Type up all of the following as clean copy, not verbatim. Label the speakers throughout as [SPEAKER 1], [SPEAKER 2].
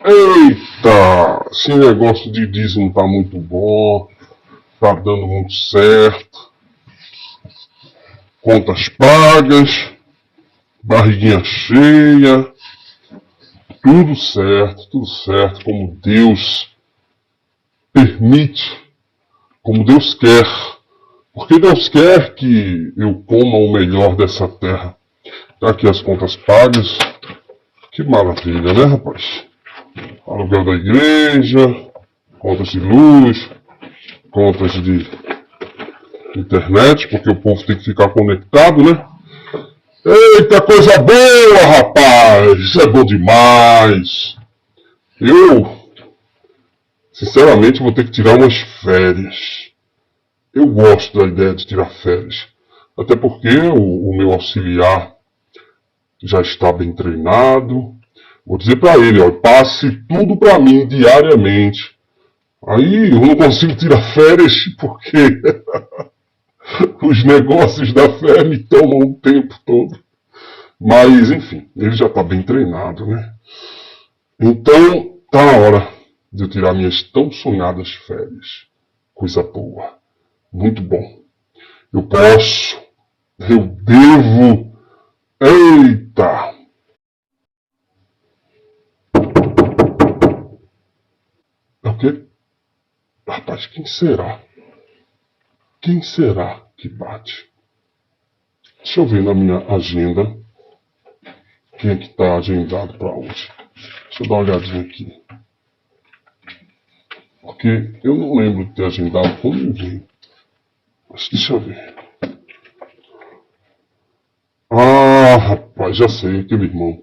[SPEAKER 1] Eita, esse negócio de dízimo tá muito bom, tá dando muito certo. Contas pagas, barriguinha cheia, tudo certo, como Deus permite, como Deus quer. Porque Deus quer que eu coma o melhor dessa terra. Tá aqui as contas pagas. Que maravilha, né, rapaz? Aluguel da igreja, contas de luz, contas de internet, porque o povo tem que ficar conectado, né? Eita, coisa boa, rapaz! Isso é bom demais! Eu, sinceramente, vou ter que tirar umas férias. Eu gosto da ideia de tirar férias. Até porque o meu auxiliar já está bem treinado. Vou dizer para ele, ó, passe tudo para mim diariamente. Aí eu não consigo tirar férias porque os negócios da fé me tomam o tempo todo. Mas, enfim, ele já está bem treinado, né? Então, tá na hora de eu tirar minhas tão sonhadas férias. Coisa boa. Muito bom. Eu posso. Eu devo. Eita! É o quê? Rapaz, quem será? Quem será que bate? Deixa eu ver na minha agenda. Quem é que está agendado para hoje? Deixa eu dar uma olhadinha aqui. Porque eu não lembro de ter agendado com ninguém. Mas deixa eu ver. Ah, rapaz, já sei, aquele irmão.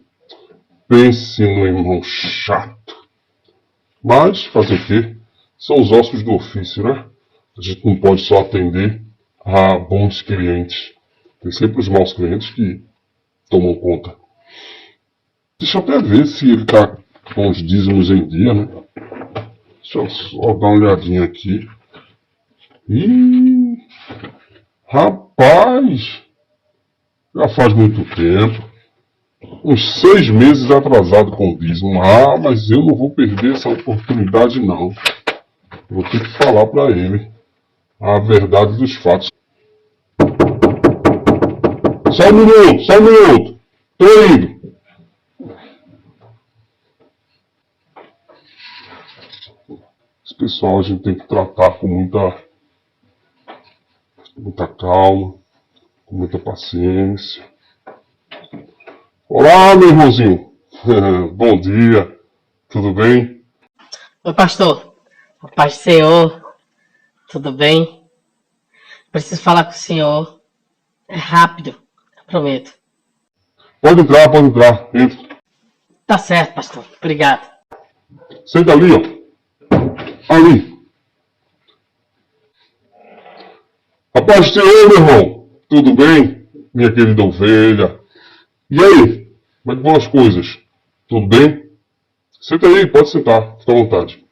[SPEAKER 1] Pense no irmão chato. Mas, fazer o quê? São os ossos do ofício, né? A gente não pode só atender a bons clientes. Tem sempre os maus clientes que tomam conta. Deixa eu até ver se ele está com os dízimos em dia, né? Deixa eu só dar uma olhadinha aqui. Ih, rapaz! Já faz muito tempo. Uns 6 meses atrasado com o dízimo. Ah, mas eu não vou perder essa oportunidade, não. Vou ter que falar para ele a verdade dos fatos. Só um minuto. Tô indo. Esse pessoal a gente tem que tratar com muita calma, com muita paciência. Olá, meu irmãozinho. Bom dia. Tudo bem?
[SPEAKER 2] Oi, pastor. A paz do Senhor. Tudo bem? Preciso falar com o senhor. É rápido, eu prometo.
[SPEAKER 1] Pode entrar. Entra.
[SPEAKER 2] Tá certo, pastor. Obrigado.
[SPEAKER 1] Senta ali, ó. Ali. A paz do Senhor, meu irmão. Tudo bem? Minha querida ovelha. E aí? Como é que vão as coisas? Tudo bem? Senta aí, pode sentar. Fica à vontade.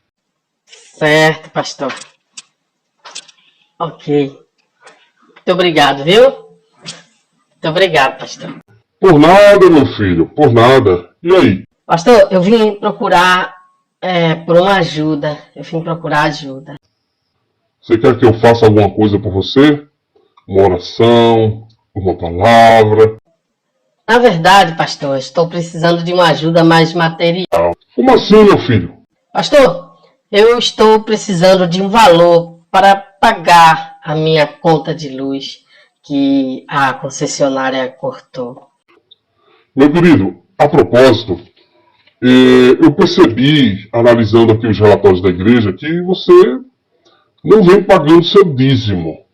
[SPEAKER 2] Certo, pastor. Ok. Muito obrigado, viu? Muito obrigado, pastor.
[SPEAKER 1] Por nada, meu filho. Por nada. E aí?
[SPEAKER 2] Pastor, eu vim procurar por uma ajuda. Eu vim procurar ajuda.
[SPEAKER 1] Você quer que eu faça alguma coisa por você? Uma oração? Uma palavra?
[SPEAKER 2] Na verdade, pastor, eu estou precisando de uma ajuda mais material.
[SPEAKER 1] Como assim, meu filho?
[SPEAKER 2] Pastor, eu estou precisando de um valor para pagar a minha conta de luz que a concessionária cortou.
[SPEAKER 1] Meu querido, a propósito, eu percebi, analisando aqui os relatórios da igreja, que você não vem pagando seu dízimo.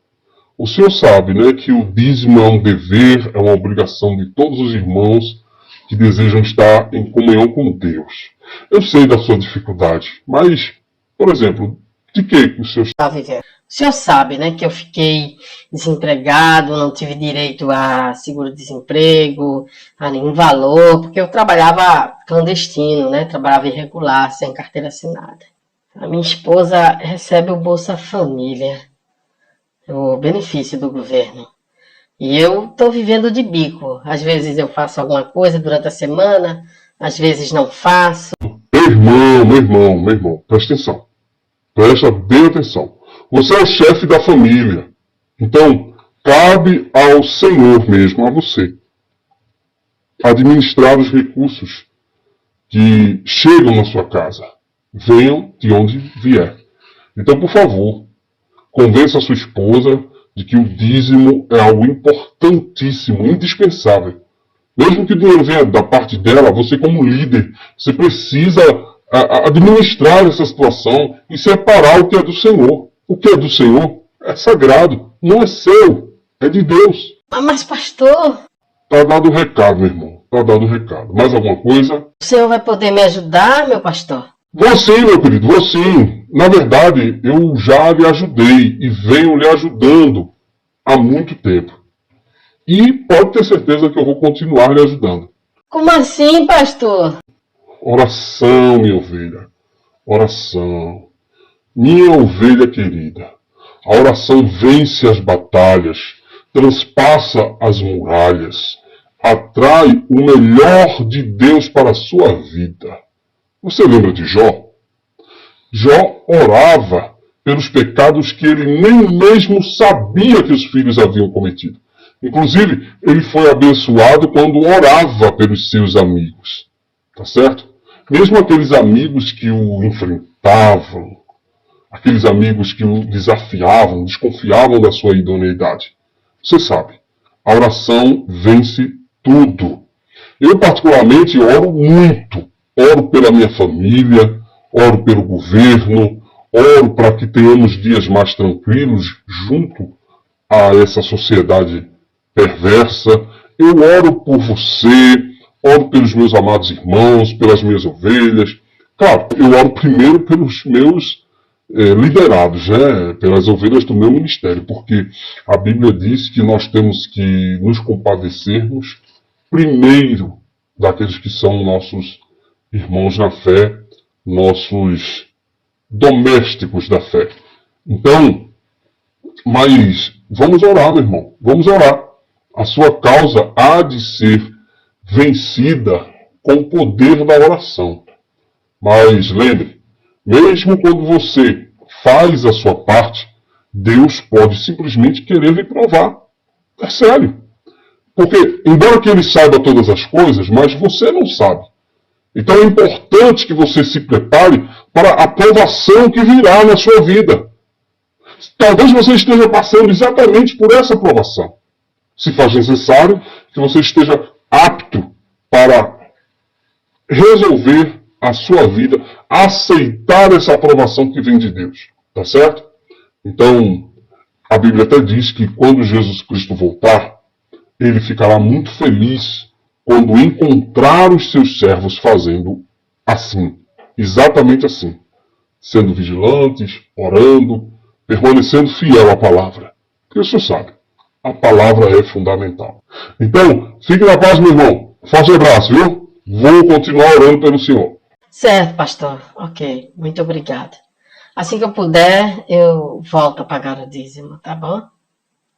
[SPEAKER 1] O senhor sabe, né, que o dízimo é um dever, é uma obrigação de todos os irmãos que desejam estar em comunhão com Deus. Eu sei da sua dificuldade, mas, por exemplo, de que o senhor está
[SPEAKER 2] vivendo? O senhor sabe, né, que eu fiquei desempregado, não tive direito a seguro-desemprego, a nenhum valor, porque eu trabalhava clandestino, né, trabalhava irregular, sem carteira assinada. A minha esposa recebe o Bolsa Família, o benefício do governo. E eu estou vivendo de bico. Às vezes eu faço alguma coisa durante a semana, às vezes não faço.
[SPEAKER 1] Eu meu irmão, presta atenção. Presta bem atenção. Você é o chefe da família. Então, cabe ao Senhor mesmo, a você, administrar os recursos que chegam na sua casa. Venham de onde vier. Então, por favor, convença a sua esposa de que o dízimo é algo importantíssimo, indispensável. Mesmo que o dinheiro venha da parte dela, você como líder, você precisa administrar essa situação e separar o que é do Senhor. O que é do Senhor é sagrado, não é seu, é de Deus.
[SPEAKER 2] Mas pastor...
[SPEAKER 1] Tá dado o recado, meu irmão, tá dado o recado. Mais alguma coisa?
[SPEAKER 2] O senhor vai poder me ajudar, meu pastor?
[SPEAKER 1] Vou sim, meu querido, vou sim. Na verdade, eu já lhe ajudei e venho lhe ajudando há muito tempo. E pode ter certeza que eu vou continuar lhe ajudando.
[SPEAKER 2] Como assim, pastor?
[SPEAKER 1] Oração, minha ovelha. Oração. Minha ovelha querida. A oração vence as batalhas, transpassa as muralhas, atrai o melhor de Deus para a sua vida. Você lembra de Jó? Jó orava pelos pecados que ele nem mesmo sabia que os filhos haviam cometido. Inclusive, ele foi abençoado quando orava pelos seus amigos. Tá certo? Mesmo aqueles amigos que o enfrentavam, aqueles amigos que o desafiavam, desconfiavam da sua idoneidade. Você sabe, a oração vence tudo. Eu, particularmente, oro muito. Oro pela minha família, oro pelo governo, oro para que tenhamos dias mais tranquilos junto a essa sociedade perversa. Eu oro por você, oro pelos meus amados irmãos, pelas minhas ovelhas. Claro, eu oro primeiro pelos meus liderados, né? Pelas ovelhas do meu ministério, porque a Bíblia diz que nós temos que nos compadecermos primeiro daqueles que são nossos irmãos na fé, nossos domésticos da fé. Então, mas vamos orar, meu irmão, vamos orar. A sua causa há de ser vencida com o poder da oração. Mas lembre, mesmo quando você faz a sua parte, Deus pode simplesmente querer lhe provar. É sério. Porque, embora que ele saiba todas as coisas, mas você não sabe. Então é importante que você se prepare para a provação que virá na sua vida. Talvez você esteja passando exatamente por essa provação. Se faz necessário que você esteja apto para resolver a sua vida, aceitar essa aprovação que vem de Deus. Tá certo? Então, a Bíblia até diz que quando Jesus Cristo voltar, ele ficará muito feliz quando encontrar os seus servos fazendo assim, exatamente assim, sendo vigilantes, orando, permanecendo fiel à palavra. Porque o senhor sabe, a palavra é fundamental. Então, fique na paz, meu irmão. Forte abraço, viu? Vou continuar orando pelo senhor.
[SPEAKER 2] Certo, pastor. Ok, muito obrigada. Assim que eu puder, eu volto a pagar o dízimo, tá bom?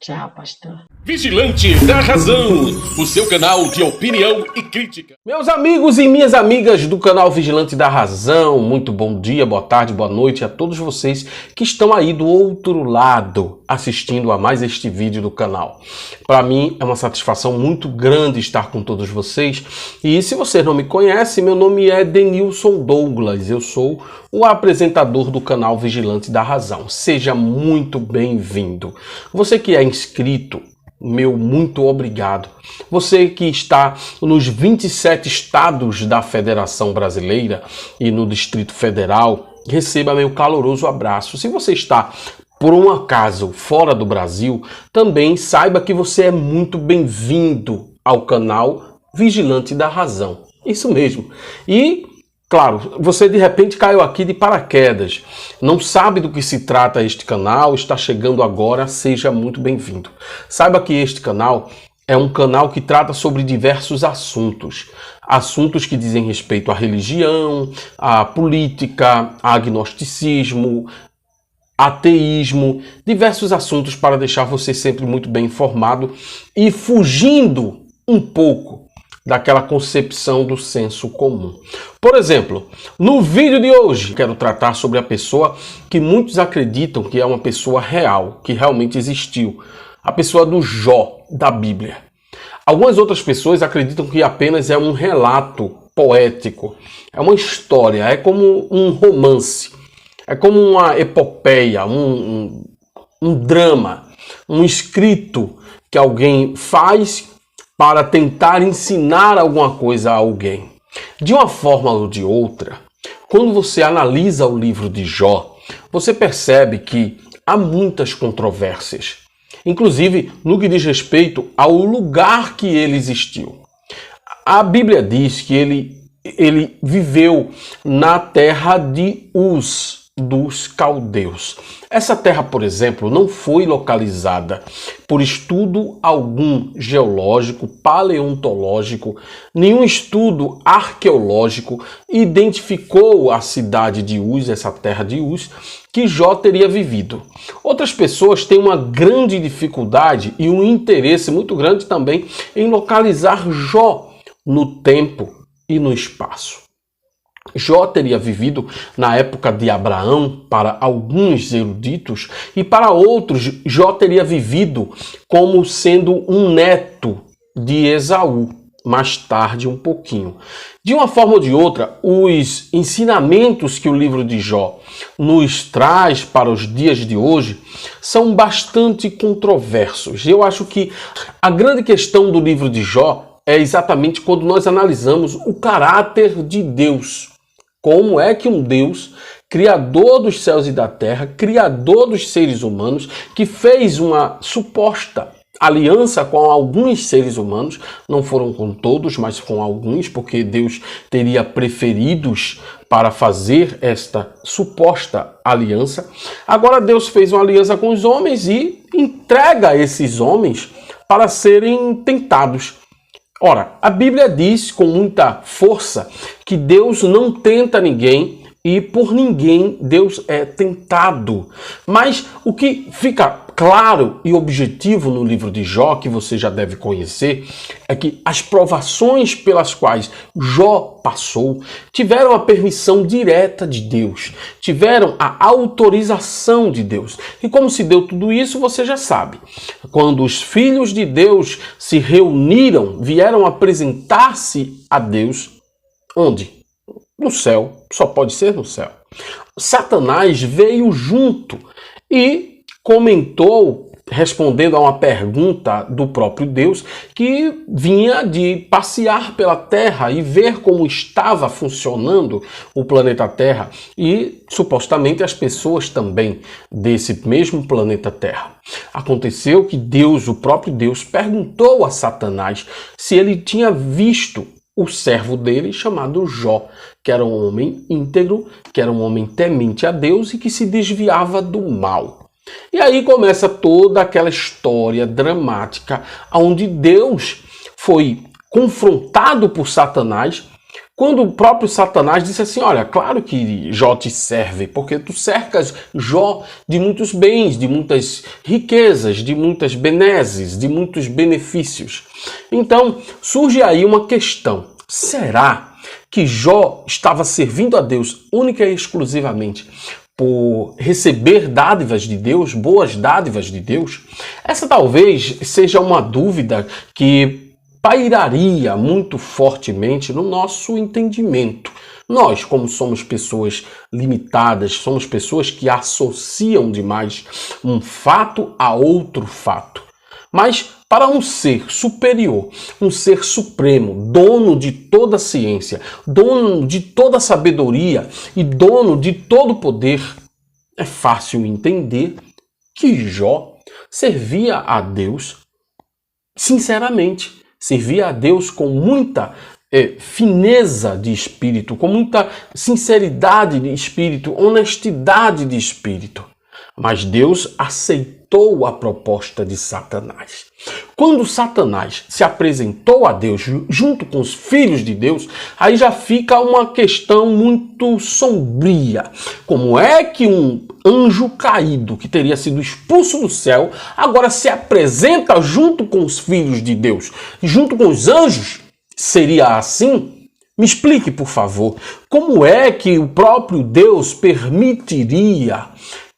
[SPEAKER 2] Tchau, pastor.
[SPEAKER 3] Vigilante da Razão, o seu canal de opinião e crítica.
[SPEAKER 4] Meus amigos e minhas amigas do canal Vigilante da Razão, muito bom dia, boa tarde, boa noite a todos vocês que estão aí do outro lado assistindo a mais este vídeo do canal. Para mim é uma satisfação muito grande estar com todos vocês. E se você não me conhece, meu nome é Denilson Douglas, eu sou o apresentador do canal Vigilante da Razão. Seja muito bem-vindo. Você que é inscrito, meu muito obrigado. Você que está nos 27 estados da Federação Brasileira e no Distrito Federal, receba meu caloroso abraço. Se você está, por um acaso, fora do Brasil, também saiba que você é muito bem-vindo ao canal Vigilante da Razão. Isso mesmo. E claro, você de repente caiu aqui de paraquedas, não sabe do que se trata este canal, está chegando agora, seja muito bem-vindo. Saiba que este canal é um canal que trata sobre diversos assuntos. Assuntos que dizem respeito à religião, à política, a agnosticismo, ateísmo, diversos assuntos para deixar você sempre muito bem informado e fugindo um pouco daquela concepção do senso comum. Por exemplo, no vídeo de hoje, quero tratar sobre a pessoa que muitos acreditam que é uma pessoa real, que realmente existiu. A pessoa do Jó, da Bíblia. Algumas outras pessoas acreditam que apenas é um relato poético, é uma história, é como um romance, é como uma epopeia, um drama, um escrito que alguém faz para tentar ensinar alguma coisa a alguém. De uma forma ou de outra, quando você analisa o livro de Jó, você percebe que há muitas controvérsias, inclusive no que diz respeito ao lugar que ele existiu. A Bíblia diz que ele viveu na terra de Uz, dos caldeus. Essa terra, por exemplo, não foi localizada por estudo algum geológico, paleontológico, nenhum estudo arqueológico identificou a cidade de Uz, essa terra de Uz, que Jó teria vivido. Outras pessoas têm uma grande dificuldade e um interesse muito grande também em localizar Jó no tempo e no espaço. Jó teria vivido na época de Abraão, para alguns eruditos, e para outros, Jó teria vivido como sendo um neto de Esaú, mais tarde um pouquinho. De uma forma ou de outra, os ensinamentos que o livro de Jó nos traz para os dias de hoje são bastante controversos. Eu acho que a grande questão do livro de Jó é exatamente quando nós analisamos o caráter de Deus. Como é que um Deus, criador dos céus e da terra, criador dos seres humanos, que fez uma suposta aliança com alguns seres humanos, não foram com todos, mas com alguns, porque Deus teria preferidos para fazer esta suposta aliança. Agora Deus fez uma aliança com os homens e entrega esses homens para serem tentados. Ora, a Bíblia diz com muita força que Deus não tenta ninguém e por ninguém Deus é tentado. Mas o que fica claro e objetivo no livro de Jó, que você já deve conhecer, é que as provações pelas quais Jó passou tiveram a permissão direta de Deus, tiveram a autorização de Deus. E como se deu tudo isso, você já sabe. Quando os filhos de Deus se reuniram, vieram apresentar-se a Deus, onde? No céu, só pode ser no céu. Satanás veio junto e comentou, respondendo a uma pergunta do próprio Deus, que vinha de passear pela Terra e ver como estava funcionando o planeta Terra e, supostamente, as pessoas também desse mesmo planeta Terra. Aconteceu que Deus, o próprio Deus, perguntou a Satanás se ele tinha visto o servo dele chamado Jó, que era um homem íntegro, que era um homem temente a Deus e que se desviava do mal. E aí começa toda aquela história dramática onde Deus foi confrontado por Satanás, quando o próprio Satanás disse assim: olha, claro que Jó te serve, porque tu cercas Jó de muitos bens, de muitas riquezas, de muitas benesses, de muitos benefícios. Então surge aí uma questão: será que Jó estava servindo a Deus única e exclusivamente por receber dádivas de Deus, boas dádivas de Deus? Essa talvez seja uma dúvida que pairaria muito fortemente no nosso entendimento. Nós, como somos pessoas limitadas, somos pessoas que associam demais um fato a outro fato. Mas para um ser superior, um ser supremo, dono de toda a ciência, dono de toda a sabedoria e dono de todo o poder, é fácil entender que Jó servia a Deus sinceramente, servia a Deus com muita fineza de espírito, com muita sinceridade de espírito, honestidade de espírito. Mas Deus aceitou a proposta de Satanás. Quando Satanás se apresentou a Deus junto com os filhos de Deus, aí já fica uma questão muito sombria. Como é que um anjo caído, que teria sido expulso do céu, agora se apresenta junto com os filhos de Deus, junto com os anjos? seria assim? Me explique, por favor, como é que o próprio Deus permitiria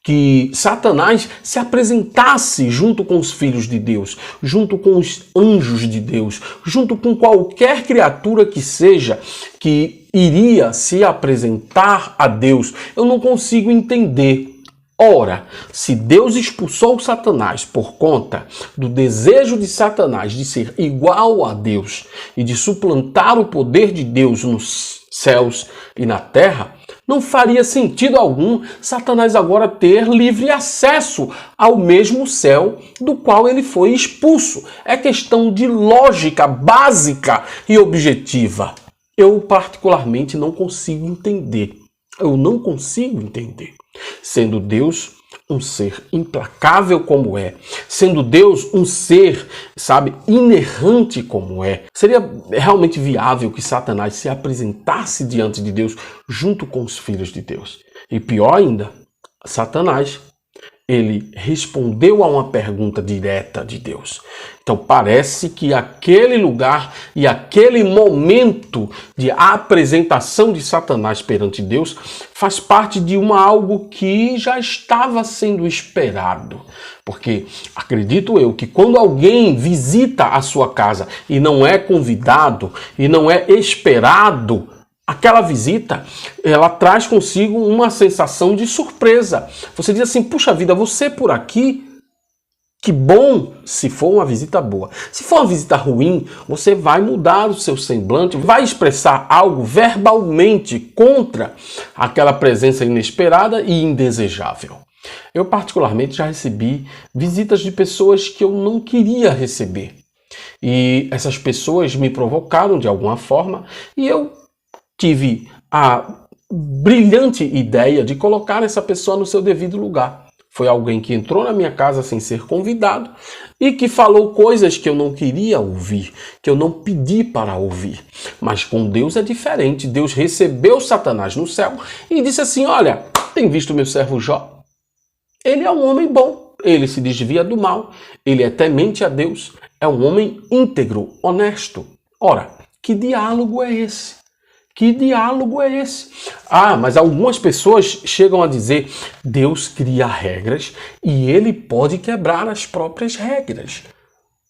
[SPEAKER 4] que Satanás se apresentasse junto com os filhos de Deus, junto com os anjos de Deus, junto com qualquer criatura que seja que iria se apresentar a Deus? Eu não consigo entender. Ora, se Deus expulsou Satanás por conta do desejo de Satanás de ser igual a Deus e de suplantar o poder de Deus nos céus e na terra, não faria sentido algum Satanás agora ter livre acesso ao mesmo céu do qual ele foi expulso. É questão de lógica básica e objetiva. Eu particularmente não consigo entender. Eu não consigo entender. Sendo Deus um ser implacável como é, sendo Deus um ser, inerrante como é, seria realmente viável que Satanás se apresentasse diante de Deus junto com os filhos de Deus? E pior ainda, Satanás, ele respondeu a uma pergunta direta de Deus. Então parece que aquele lugar e aquele momento de apresentação de Satanás perante Deus faz parte de algo que já estava sendo esperado. Porque acredito eu que quando alguém visita a sua casa e não é convidado e não é esperado, aquela visita, ela traz consigo uma sensação de surpresa. Você diz assim, puxa vida, você por aqui? Que bom se for uma visita boa. Se for uma visita ruim, você vai mudar o seu semblante, vai expressar algo verbalmente contra aquela presença inesperada e indesejável. Eu particularmente já recebi visitas de pessoas que eu não queria receber. E essas pessoas me provocaram de alguma forma e eu tive a brilhante ideia de colocar essa pessoa no seu devido lugar. Foi alguém que entrou na minha casa sem ser convidado e que falou coisas que eu não queria ouvir, que eu não pedi para ouvir. Mas com Deus é diferente. Deus recebeu Satanás no céu e disse assim, olha, tem visto meu servo Jó? Ele é um homem bom, ele se desvia do mal, ele é temente a Deus, é um homem íntegro, honesto. Ora, que diálogo é esse? Que diálogo é esse? Mas algumas pessoas chegam a dizer, Deus cria regras e ele pode quebrar as próprias regras.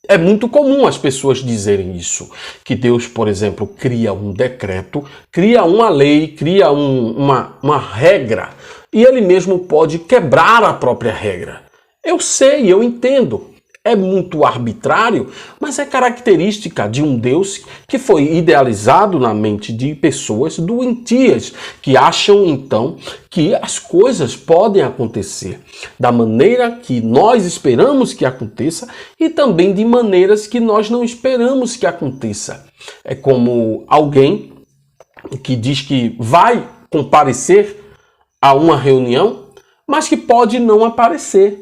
[SPEAKER 4] É muito comum as pessoas dizerem isso, que Deus, por exemplo, cria um decreto, cria uma lei, cria uma regra e ele mesmo pode quebrar a própria regra. Eu sei, eu entendo. É muito arbitrário, mas é característica de um Deus que foi idealizado na mente de pessoas doentias, que acham então que as coisas podem acontecer da maneira que nós esperamos que aconteça e também de maneiras que nós não esperamos que aconteça. É como alguém que diz que vai comparecer a uma reunião, mas que pode não aparecer.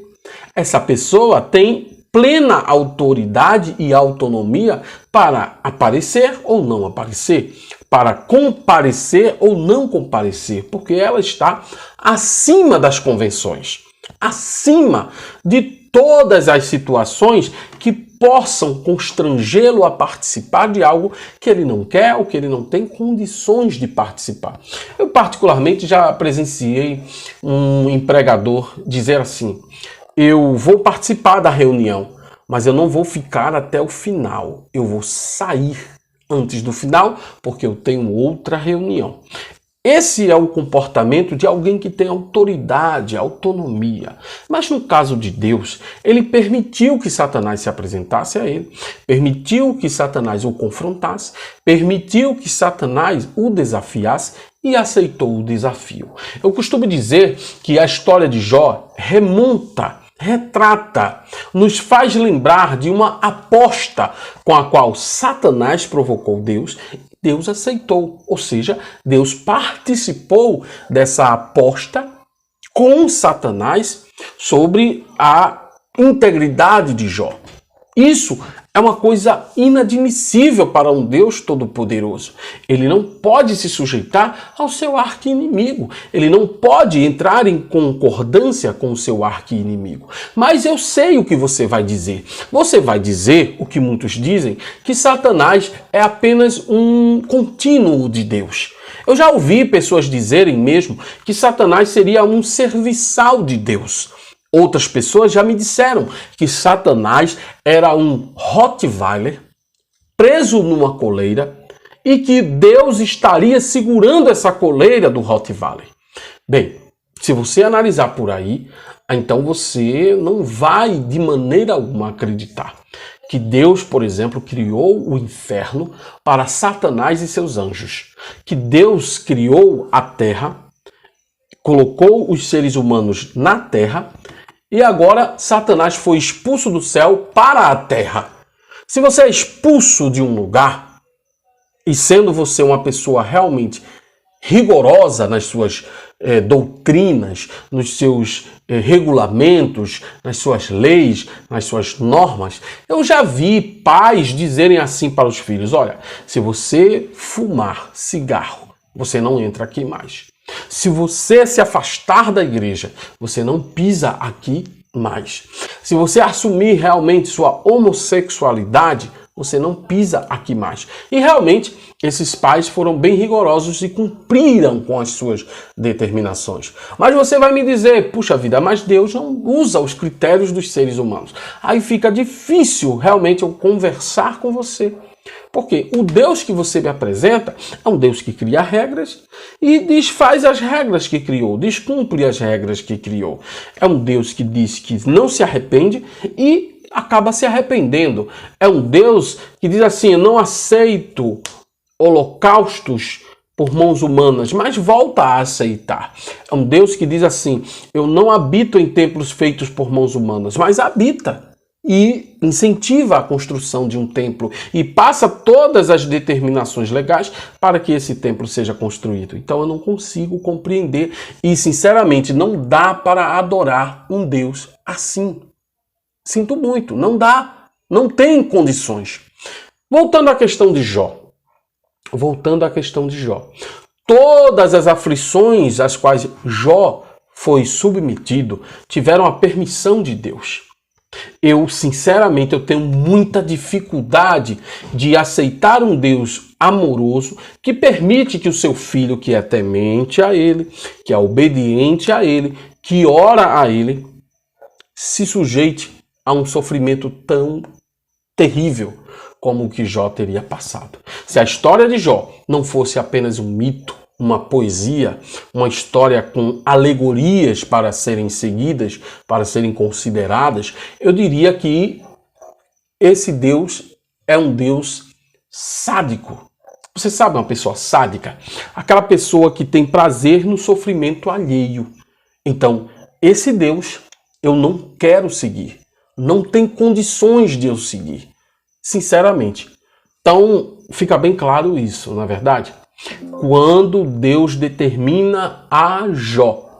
[SPEAKER 4] Essa pessoa tem plena autoridade e autonomia para aparecer ou não aparecer, para comparecer ou não comparecer, porque ela está acima das convenções, acima de todas as situações que possam constrangê-lo a participar de algo que ele não quer ou que ele não tem condições de participar. Eu particularmente já presenciei um empregador dizer assim, eu vou participar da reunião, mas eu não vou ficar até o final. Eu vou sair antes do final, porque eu tenho outra reunião. Esse é o comportamento de alguém que tem autoridade, autonomia. Mas no caso de Deus, ele permitiu que Satanás se apresentasse a ele, permitiu que Satanás o confrontasse, permitiu que Satanás o desafiasse e aceitou o desafio. Eu costumo dizer que a história de Jó retrata, nos faz lembrar de uma aposta com a qual Satanás provocou Deus, Deus aceitou, ou seja, Deus participou dessa aposta com Satanás sobre a integridade de Jó. Isso É uma coisa inadmissível para um Deus todo-poderoso. Ele não pode se sujeitar ao seu arqui-inimigo. Ele não pode entrar em concordância com o seu arqui-inimigo. Mas eu sei o que você vai dizer. Você vai dizer o que muitos dizem, que Satanás é apenas um contínuo de Deus. Eu já ouvi pessoas dizerem mesmo que Satanás seria um serviçal de Deus. Outras pessoas já me disseram que Satanás era um Rottweiler preso numa coleira e que Deus estaria segurando essa coleira do Rottweiler. Bem, se você analisar por aí, então você não vai de maneira alguma acreditar que Deus, por exemplo, criou o inferno para Satanás e seus anjos. Que Deus criou a terra, colocou os seres humanos na terra, e agora Satanás foi expulso do céu para a terra. Se você é expulso de um lugar, e sendo você uma pessoa realmente rigorosa nas suas doutrinas, nos seus regulamentos, nas suas leis, nas suas normas, eu já vi pais dizerem assim para os filhos: olha, se você fumar cigarro, você não entra aqui mais. Se você se afastar da igreja, você não pisa aqui mais. Se você assumir realmente sua homossexualidade, você não pisa aqui mais. E realmente, esses pais foram bem rigorosos e cumpriram com as suas determinações. Mas você vai me dizer: puxa vida, mas Deus não usa os critérios dos seres humanos. Aí fica difícil realmente eu conversar com você. Porque o Deus que você me apresenta é um Deus que cria regras e desfaz as regras que criou, descumpre as regras que criou. É um Deus que diz que não se arrepende e acaba se arrependendo. É um Deus que diz assim: eu não aceito holocaustos por mãos humanas, mas volta a aceitar. É um Deus que diz assim: eu não habito em templos feitos por mãos humanas, mas habita e incentiva a construção de um templo e passa todas as determinações legais para que esse templo seja construído. Então eu não consigo compreender e, sinceramente, não dá para adorar um Deus assim. Sinto muito, não dá, não tem condições. Voltando à questão de Jó. Todas as aflições às quais Jó foi submetido tiveram a permissão de Deus. Eu, sinceramente, eu tenho muita dificuldade de aceitar um Deus amoroso que permite que o seu filho, que é temente a ele, que é obediente a ele, que ora a ele, se sujeite a um sofrimento tão terrível como o que Jó teria passado. Se a história de Jó não fosse apenas um mito, uma poesia, uma história com alegorias para serem seguidas, para serem consideradas, eu diria que esse Deus é um Deus sádico. Você sabe uma pessoa sádica? Aquela pessoa que tem prazer no sofrimento alheio. Então, esse Deus eu não quero seguir. Não tem condições de eu seguir, sinceramente. Então, fica bem claro isso, não é verdade? Quando Deus determina a Jó,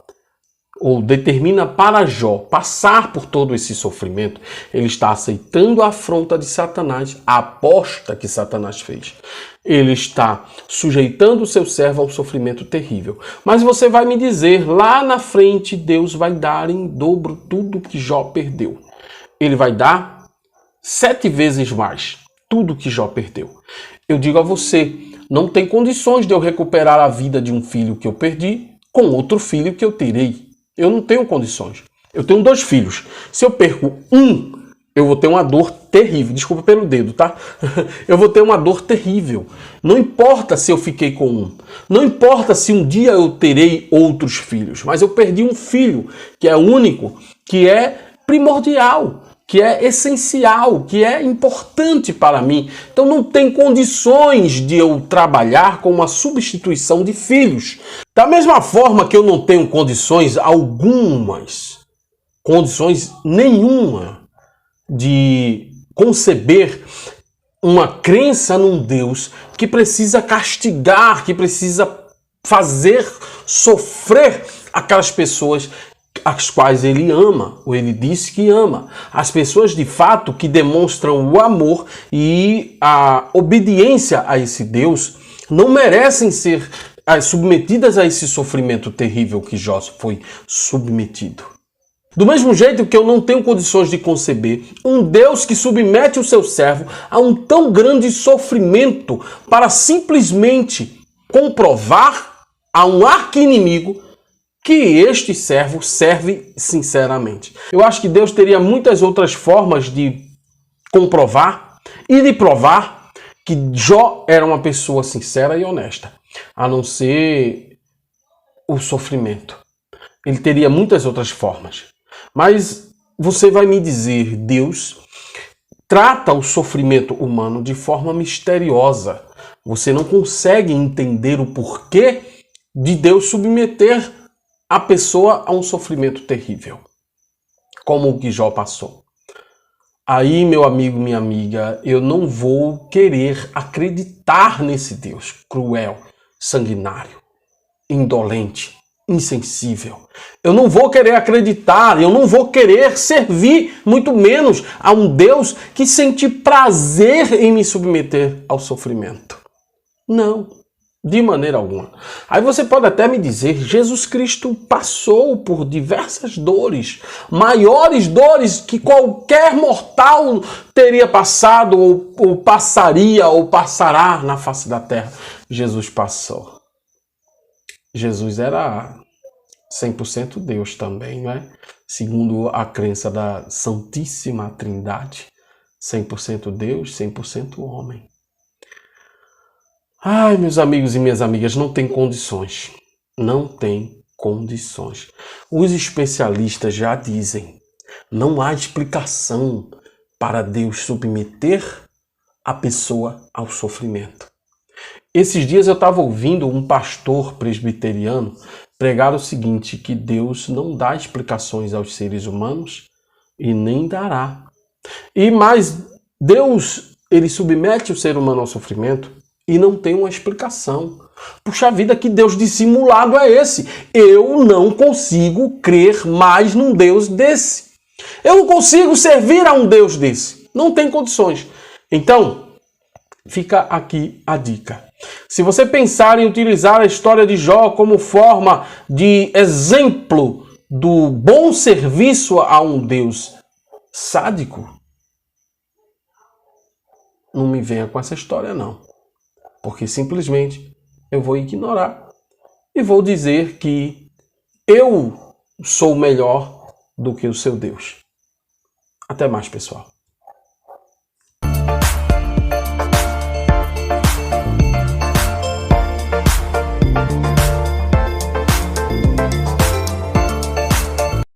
[SPEAKER 4] ou determina para Jó passar por todo esse sofrimento, ele está aceitando a afronta de Satanás, a aposta que Satanás fez. Ele está sujeitando o seu servo a um sofrimento terrível. Mas você vai me dizer, lá na frente Deus vai dar em dobro tudo que Jó perdeu. Ele vai dar 7 vezes mais tudo que Jó perdeu. Eu digo a você, não tem condições de eu recuperar a vida de um filho que eu perdi com outro filho que eu terei. Eu não tenho condições. Eu tenho 2 filhos. Se eu perco um, eu vou ter uma dor terrível. Desculpa pelo dedo, tá? Eu vou ter uma dor terrível. Não importa se eu fiquei com um. Não importa se um dia eu terei outros filhos. Mas eu perdi um filho que é único, que é primordial, que é essencial, que é importante para mim. Então não tem condições de eu trabalhar com uma substituição de filhos. Da mesma forma que eu não tenho condições nenhuma de conceber uma crença num Deus que precisa castigar, que precisa fazer sofrer aquelas pessoas as quais ele ama, ou ele disse que ama. As pessoas de fato que demonstram o amor e a obediência a esse Deus não merecem ser submetidas a esse sofrimento terrível que Jó foi submetido. Do mesmo jeito que eu não tenho condições de conceber um Deus que submete o seu servo a um tão grande sofrimento para simplesmente comprovar a um arqui-inimigo que este servo serve sinceramente. Eu acho que Deus teria muitas outras formas de comprovar e de provar que Jó era uma pessoa sincera e honesta, a não ser o sofrimento. Ele teria muitas outras formas. Mas você vai me dizer, Deus trata o sofrimento humano de forma misteriosa. Você não consegue entender o porquê de Deus submeter a pessoa a um sofrimento terrível, como o que Jó passou. Aí, meu amigo, minha amiga, eu não vou querer acreditar nesse Deus cruel, sanguinário, indolente, insensível. Eu não vou querer acreditar, eu não vou querer servir, muito menos a um Deus que sente prazer em me submeter ao sofrimento. Não, de maneira alguma. Aí você pode até me dizer, Jesus Cristo passou por diversas dores, maiores dores que qualquer mortal teria passado, ou passaria, ou passará na face da terra. Jesus passou. Jesus era 100% Deus também, não é? Segundo a crença da Santíssima Trindade. 100% Deus, 100% homem. Ai, meus amigos e minhas amigas, não tem condições. Não tem condições. Os especialistas já dizem, não há explicação para Deus submeter a pessoa ao sofrimento. Esses dias eu estava ouvindo um pastor presbiteriano pregar o seguinte, que Deus não dá explicações aos seres humanos e nem dará. E mais, Deus, ele submete o ser humano ao sofrimento e não tem uma explicação. Puxa vida, que Deus dissimulado é esse? Eu não consigo crer mais num Deus desse. Eu não consigo servir a um Deus desse. Não tem condições. Então, fica aqui a dica. Se você pensar em utilizar a história de Jó como forma de exemplo do bom serviço a um Deus sádico, não me venha com essa história não. Porque simplesmente eu vou ignorar e vou dizer que eu sou melhor do que o seu Deus. Até mais, pessoal.